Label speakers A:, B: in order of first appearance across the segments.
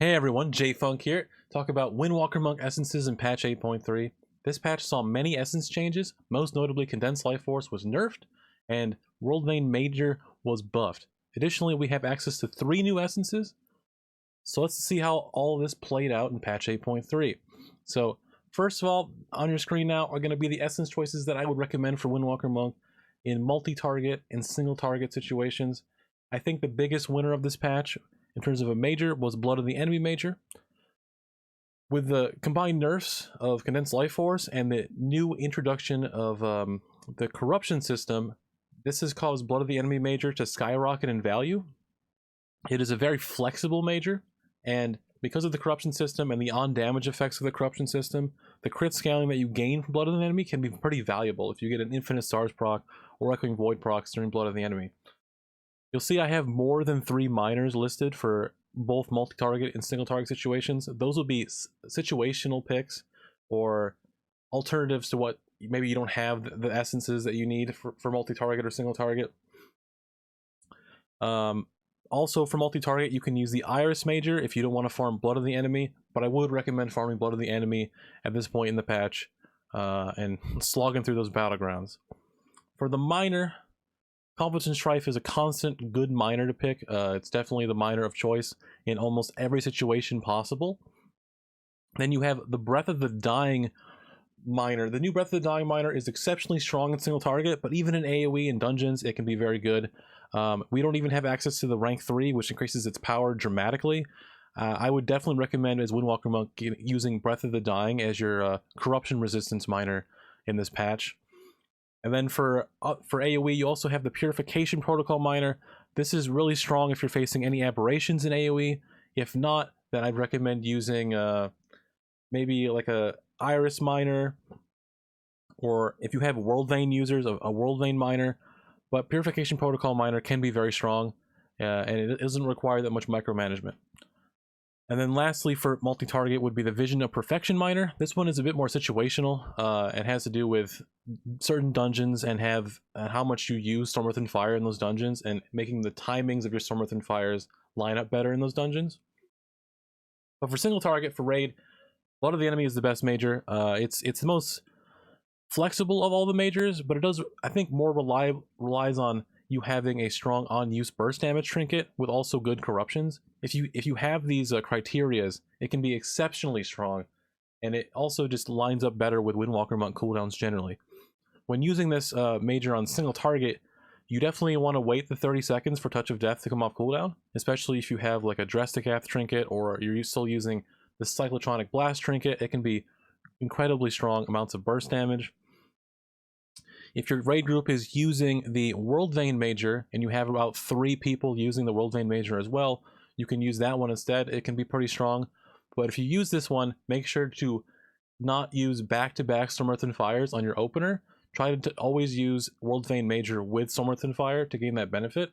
A: Hey everyone, J-Funk here. Talk about Windwalker Monk essences in patch 8.3. This patch saw many essence changes, most notably Condensed Life Force was nerfed, and World Vein Major was buffed. Additionally, we have access to 3 new essences, so let's see how all of this played out in patch 8.3. So, first of all, on your screen now are going to be the essence choices that I would recommend for Windwalker Monk in multi-target and single-target situations. I think the biggest winner of this patch in terms of a major was Blood of the Enemy major. With the combined nerfs of Condensed Life Force and the new introduction of the corruption system, this has caused Blood of the Enemy major to skyrocket in value. It is a very flexible major, and because of the corruption system and the on-damage effects of the corruption system, the crit scaling that you gain from Blood of the Enemy can be pretty valuable if you get an Infinite Stars proc or Echoing Void procs during Blood of the Enemy. You'll see I have more than 3 minors listed for both multi-target and single-target situations. Those will be situational picks or alternatives to what maybe you don't have the essences that you need for multi-target or single-target. Also, for multi-target, you can use the Iris Major if you don't want to farm Blood of the Enemy, but I would recommend farming Blood of the Enemy at this point in the patch and slogging through those battlegrounds. For the minor, Confidence Strife is a constant good minor to pick. It's definitely the minor of choice in almost every situation possible. Then you have the Breath of the Dying minor. The new Breath of the Dying minor is exceptionally strong in single target, but even in AoE and dungeons, it can be very good. We don't even have access to the rank 3, which increases its power dramatically. I would definitely recommend as Windwalker Monk using Breath of the Dying as your corruption resistance minor in this patch. And then for AoE, you also have the Purification Protocol minor. This is really strong if you're facing any aberrations in AoE. If not, then I'd recommend using maybe like a Iris minor, or if you have World Vein users, a World Vein minor. But Purification Protocol minor can be very strong, and it doesn't require that much micromanagement. And then lastly, for multi-target would be the Vision of Perfection minor. This one is a bit more situational. It has to do with certain dungeons and how much you use Storm Earth and Fire in those dungeons, and making the timings of your Storm Earth and Fires line up better in those dungeons. But for single target, for raid, Blood of the Enemy is the best major. It's the most flexible of all the majors, but it does, I think, more relies on you having a strong on-use burst damage trinket with also good corruptions. If you have these criterias, it can be exceptionally strong, and it also just lines up better with Windwalker Monk cooldowns generally. When using this major on single target, you definitely want to wait the 30 seconds for Touch of Death to come off cooldown, especially if you have like a Dresticath trinket or you're still using the Cyclotronic Blast trinket. It can be incredibly strong amounts of burst damage. If your raid group is using the World Vein Major and you have about 3 people using the World Vein Major as well, you can use that one instead. It can be pretty strong. But if you use this one, make sure to not use back-to-back Storm Earth and Fires on your opener. Try to always use World Vein Major with Storm Earth and Fire to gain that benefit.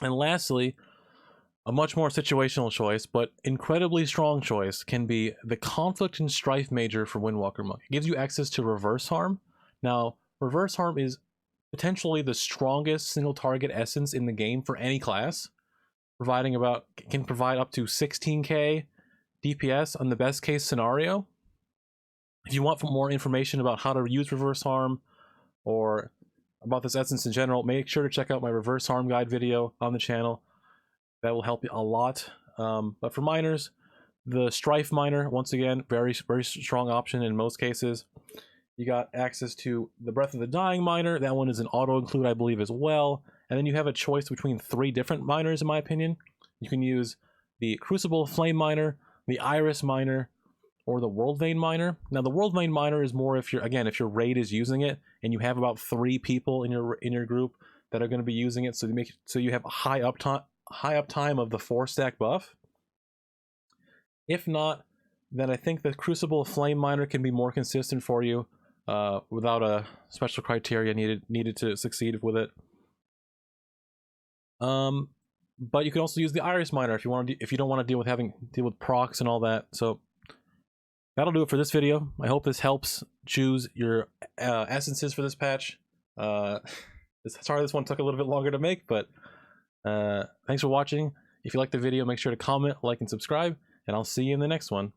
A: And lastly, a much more situational choice, but incredibly strong choice, can be the Conflict and Strife Major for Windwalker Monk. It gives you access to Reverse Harm. Now, Reverse Harm is potentially the strongest single target essence in the game for any class, can provide up to 16k DPS on the best case scenario. If you want more information about how to use Reverse Harm or about this essence in general, make sure to check out my Reverse Harm guide video on the channel. That will help you a lot. But for minors, the Strife minor, once again, very strong option in most cases. You got access to the Breath of the Dying minor. That one is an auto-include, I believe, as well. And then you have a choice between 3 different minors, in my opinion. You can use the Crucible Flame minor, the Iris minor, or the World Vein minor. Now, the World Vein minor is more if your raid is using it, and you have about 3 people in your group that are going to be using it, so you have a high uptime of the 4-stack buff. If not, then I think the Crucible Flame minor can be more consistent for you. Without a special criteria needed to succeed with it. But you can also use the Iris minor if you don't want to deal with procs and all that. So that'll do it for this video. I hope this helps choose your essences for this patch. Sorry this one took a little bit longer to make, but thanks for watching. If you liked the video, make sure to comment, like, and subscribe, and I'll see you in the next one.